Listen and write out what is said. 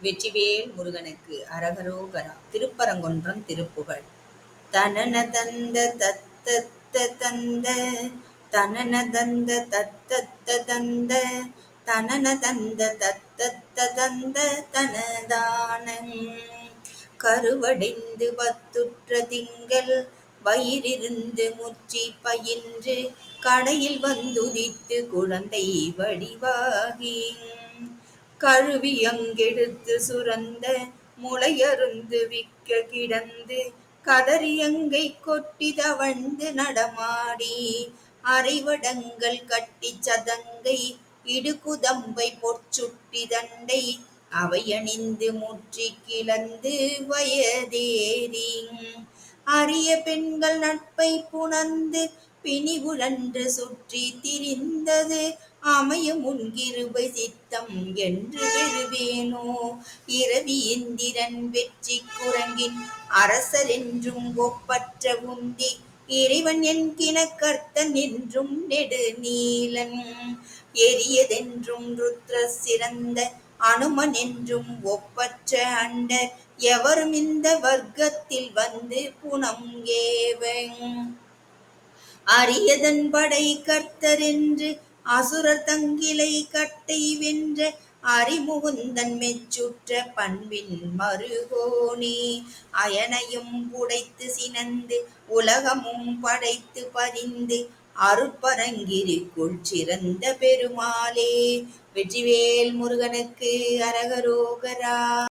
வெற்றிவேல் முருகனுக்கு அரகரோகரா. திருப்பரங்குன்றம் திருப்புகழ். தனன தந்த தத்தத்த தந்த தனன தந்த தத்தத்த தந்த தனன தந்த தத்தத்த தந்த தனதானங் கருவடைந்து பத்துற்ற திங்கள் வயிறிருந்து முற்றி பயின்று கடையில் வந்துதித்து குழந்தை வடிவாகி கழுவி அங்கெடுத்து சுரந்த முளையருந்து விக்க கிடந்து கதறியங்கை கொட்டி தவழ்ந்து நடமாடி அரைவடங்கள் கட்டி சதங்கை இடுகுதம்பை பொற்சுட்டி தண்டை அவையணிந்து முற்றி கிளந்து வயதேறி அரிய பெண்கள் நட்பை புணர்ந்து பிணிவுழன்று சுற்றி திரிந்தது அமையும் உன்கிருபை சித்தம் என்று பெறுவேனோ. இரவி இந்திரன் வெற்றி குரங்கின் அரசர் என்றும் ஒப்பற்ற உந்தி இறைவன் என்கின கர்த்தன் என்றும் நெடு நீலன் எரியதென்றும் ருத்ர சிறந்த அனுமன் என்றும் ஒப்பற்ற அண்டர் எவரும் இந்த வர்க்கத்தில் வந்து புனம் ஏவன் அரியதன் படை கர்த்தர் என்று அசுரர் தங்கிலை கட்டை வென்ற அறிமுகுந்தன் மெச்சுற்ற பண்பின் மருகோனே. அயனையும் உடைத்து சினந்து உலகமும் படைத்து பதிந்து அருட்பரங்கிரிக்குள் சிறந்த பெருமாளே. வெற்றிவேல் முருகனுக்கு அரகரோகரா.